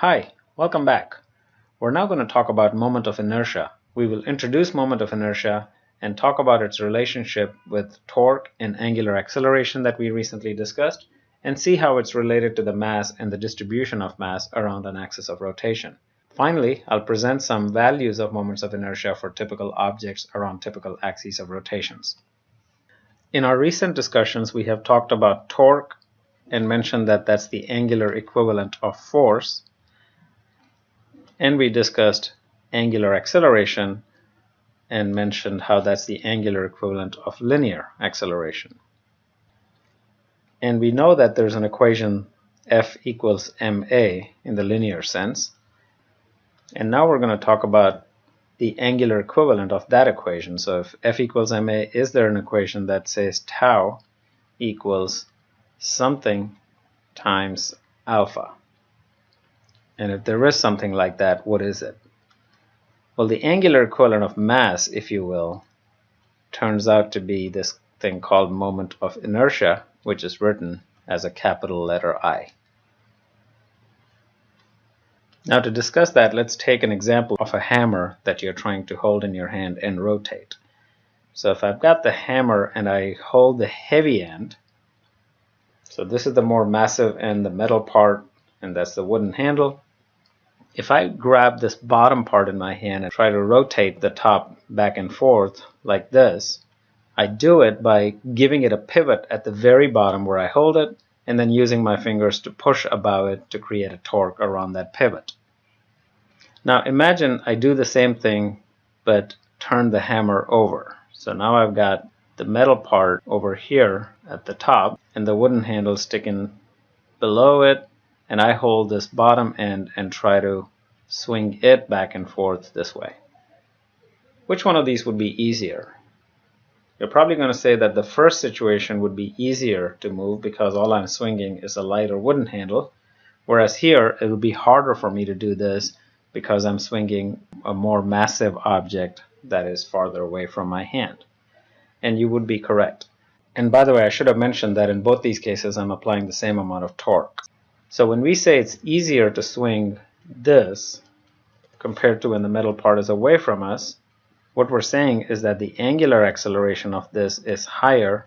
Hi, welcome back. We're now going to talk about moment of inertia. We will introduce moment of inertia and talk about its relationship with torque and angular acceleration that we recently discussed, and see how it's related to the mass and the distribution of mass around an axis of rotation. Finally, I'll present some values of moments of inertia for typical objects around typical axes of rotations. In our recent discussions, we have talked about torque and mentioned that that's the angular equivalent of force. And we discussed angular acceleration and mentioned how that's the angular equivalent of linear acceleration. And we know that there's an equation F equals ma in the linear sense. And now we're going to talk about the angular equivalent of that equation. So if F equals ma, is there an equation that says tau equals something times alpha? And if there is something like that, what is it? Well, the angular equivalent of mass, if you will, turns out to be this thing called moment of inertia, which is written as a capital letter I. Now, to discuss that, let's take an example of a hammer that you're trying to hold in your hand and rotate. So if I've got the hammer and I hold the heavy end, so this is the more massive end, the metal part, and that's the wooden handle. If I grab this bottom part in my hand and try to rotate the top back and forth like this, I do it by giving it a pivot at the very bottom where I hold it, and then using my fingers to push above it to create a torque around that pivot. Now imagine I do the same thing but turn the hammer over. So now I've got the metal part over here at the top and the wooden handle sticking below it, and I hold this bottom end and try to swing it back and forth this way. Which one of these would be easier? You're probably going to say that the first situation would be easier to move because all I'm swinging is a lighter wooden handle, whereas here it would be harder for me to do this because I'm swinging a more massive object that is farther away from my hand. And you would be correct. And by the way, I should have mentioned that in both these cases I'm applying the same amount of torque. So when we say it's easier to swing this compared to when the metal part is away from us, what we're saying is that the angular acceleration of this is higher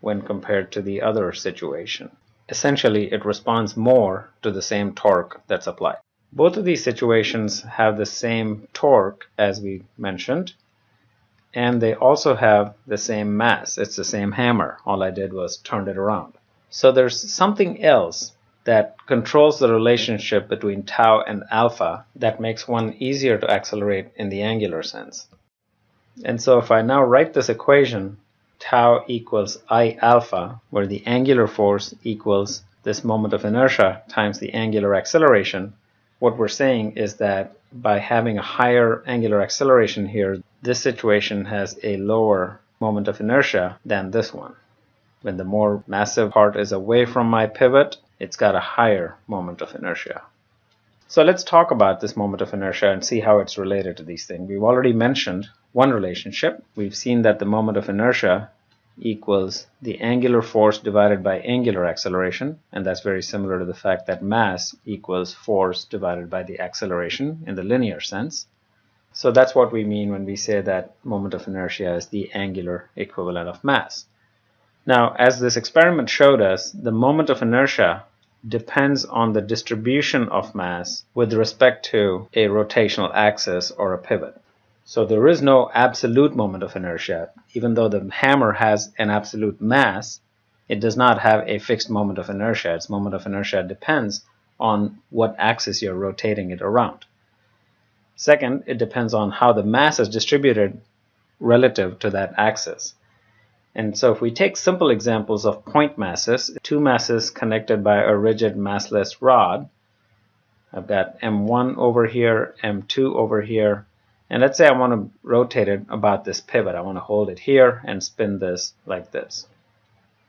when compared to the other situation. Essentially, it responds more to the same torque that's applied. Both of these situations have the same torque as we mentioned, and they also have the same mass. It's the same hammer. All I did was turn it around. So there's something else that controls the relationship between tau and alpha that makes one easier to accelerate in the angular sense. And so if I now write this equation, tau equals I alpha, where the angular force equals this moment of inertia times the angular acceleration, what we're saying is that by having a higher angular acceleration here, this situation has a lower moment of inertia than this one. When the more massive part is away from my pivot, it's got a higher moment of inertia. So let's talk about this moment of inertia and see how it's related to these things. We've already mentioned one relationship. We've seen that the moment of inertia equals the angular force divided by angular acceleration, and that's very similar to the fact that mass equals force divided by the acceleration in the linear sense. So that's what we mean when we say that moment of inertia is the angular equivalent of mass. Now, as this experiment showed us, the moment of inertia depends on the distribution of mass with respect to a rotational axis or a pivot. So there is no absolute moment of inertia. Even though the hammer has an absolute mass, it does not have a fixed moment of inertia. Its moment of inertia depends on what axis you're rotating it around. Second, it depends on how the mass is distributed relative to that axis. And so if we take simple examples of point masses, two masses connected by a rigid massless rod, I've got M1 over here, M2 over here, and let's say I want to rotate it about this pivot. I want to hold it here and spin this like this.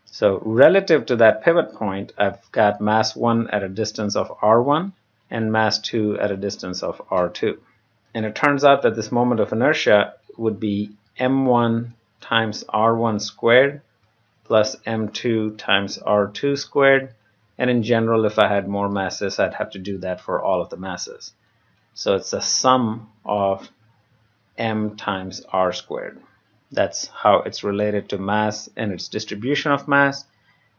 So relative to that pivot point, I've got mass 1 at a distance of R1 and mass 2 at a distance of R2. And it turns out that this moment of inertia would be M1 times R1 squared plus M2 times R2 squared, And in general, if I had more masses, I'd have to do that for all of the masses. So it's the sum of m times r squared. That's how it's related to mass and its distribution of mass.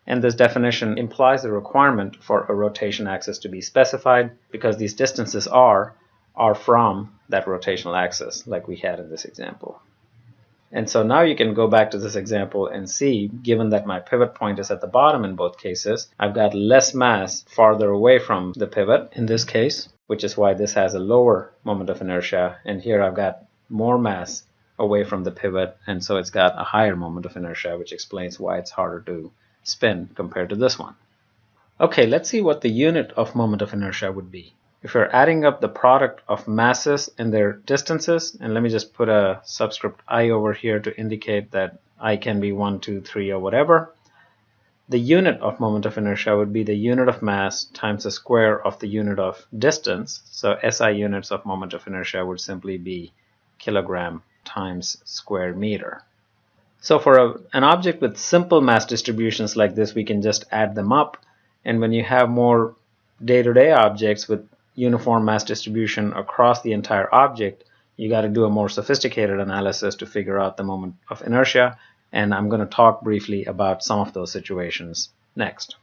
And this definition implies the requirement for a rotation axis to be specified because these distances are from that rotational axis like we had in this example. And so now you can go back to this example and see, given that my pivot point is at the bottom in both cases, I've got less mass farther away from the pivot in this case, which is why this has a lower moment of inertia, and here I've got more mass away from the pivot, and so it's got a higher moment of inertia, which explains why it's harder to spin compared to this one. Okay, let's see what the unit of moment of inertia would be. If you're adding up the product of masses and their distances, and let me just put a subscript I over here to indicate that I can be 1, 2, 3, or whatever, the unit of moment of inertia would be the unit of mass times the square of the unit of distance. So SI units of moment of inertia would simply be kilogram times square meter. So for an object with simple mass distributions like this, we can just add them up. And when you have more day-to-day objects with uniform mass distribution across the entire object, you got to do a more sophisticated analysis to figure out the moment of inertia, and I'm going to talk briefly about some of those situations next.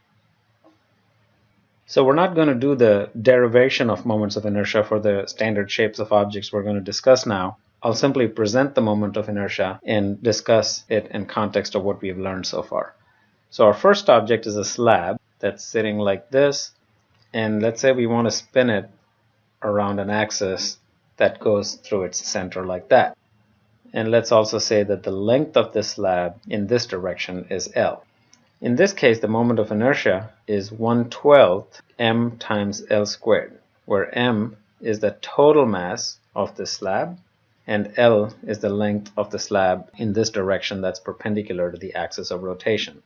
So we're not going to do the derivation of moments of inertia for the standard shapes of objects we're going to discuss now. I'll simply present the moment of inertia and discuss it in context of what we have learned so far. So our first object is a slab that's sitting like this, and let's say we want to spin it around an axis that goes through its center like that. And let's also say that the length of the slab in this direction is L. In this case, the moment of inertia is 1/12 m times L squared, where m is the total mass of the slab and L is the length of the slab in this direction that's perpendicular to the axis of rotation.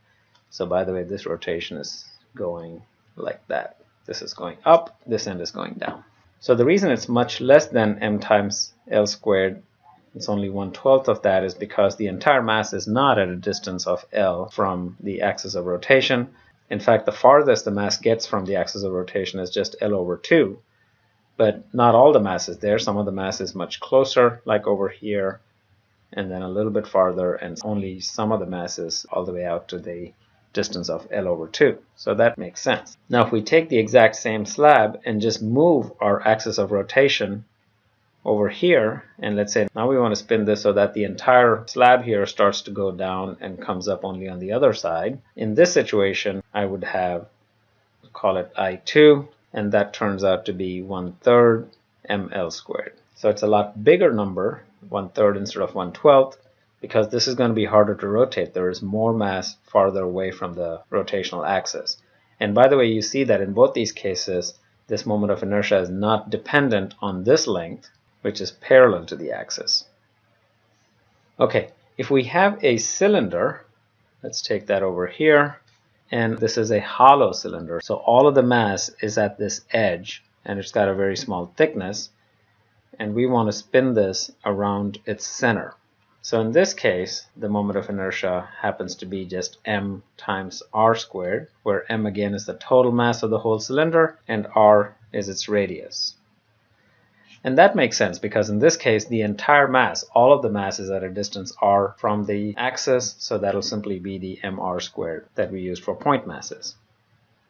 So by the way, this rotation is going like that. This is going up, this end is going down. So the reason it's much less than m times L squared, it's only 1/12 of that, is because the entire mass is not at a distance of L from the axis of rotation. In fact, the farthest the mass gets from the axis of rotation is just L over 2. But not all the mass is there. Some of the mass is much closer, like over here, and then a little bit farther, and only some of the mass is all the way out to the distance of L over 2. So that makes sense. Now if we take the exact same slab and just move our axis of rotation over here, and let's say now we want to spin this so that the entire slab here starts to go down and comes up only on the other side. In this situation, I would have, call it I2, and that turns out to be 1/3 ml squared. So it's a lot bigger number, 1/3 instead of 1/12, because this is going to be harder to rotate. There is more mass farther away from the rotational axis. And by the way, you see that in both these cases, this moment of inertia is not dependent on this length, which is parallel to the axis. Okay, if we have a cylinder, let's take that over here, and this is a hollow cylinder. So all of the mass is at this edge, and it's got a very small thickness, and we want to spin this around its center. So in this case, the moment of inertia happens to be just m times r squared, where m again is the total mass of the whole cylinder and r is its radius. And that makes sense because in this case, the entire mass, all of the mass is at a distance r from the axis, so that'll simply be the mr squared that we used for point masses.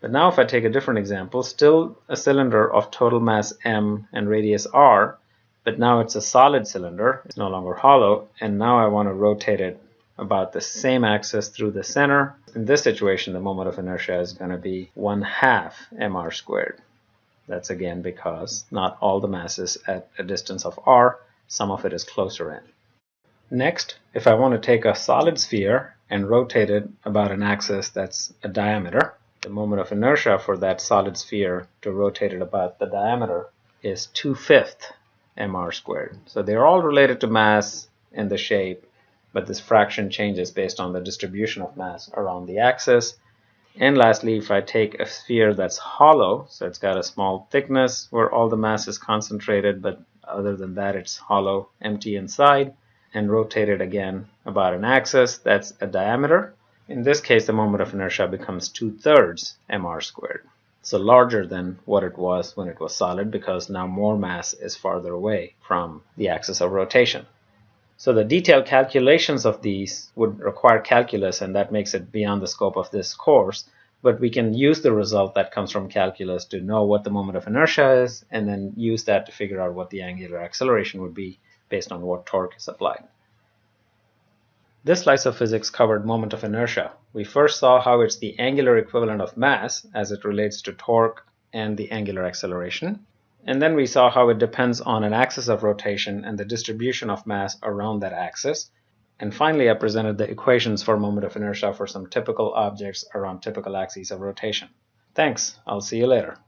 But now if I take a different example, still a cylinder of total mass m and radius r, but now it's a solid cylinder, it's no longer hollow, and now I want to rotate it about the same axis through the center. In this situation, the moment of inertia is going to be 1/2 mr squared. That's again because not all the mass is at a distance of r, some of it is closer in. Next, if I want to take a solid sphere and rotate it about an axis that's a diameter, the moment of inertia for that solid sphere to rotate it about the diameter is 2/5 mr squared. So they're all related to mass and the shape, but this fraction changes based on the distribution of mass around the axis. And lastly, if I take a sphere that's hollow, so it's got a small thickness where all the mass is concentrated, but other than that it's hollow, empty inside, and rotate it again about an axis that's a diameter. In this case, the moment of inertia becomes 2/3 mr squared. So larger than what it was when it was solid, because now more mass is farther away from the axis of rotation. So the detailed calculations of these would require calculus, and that makes it beyond the scope of this course. But we can use the result that comes from calculus to know what the moment of inertia is, and then use that to figure out what the angular acceleration would be based on what torque is applied. This slice of physics covered moment of inertia. We first saw how it's the angular equivalent of mass as it relates to torque and the angular acceleration. And then we saw how it depends on an axis of rotation and the distribution of mass around that axis. And finally, I presented the equations for moment of inertia for some typical objects around typical axes of rotation. Thanks. I'll see you later.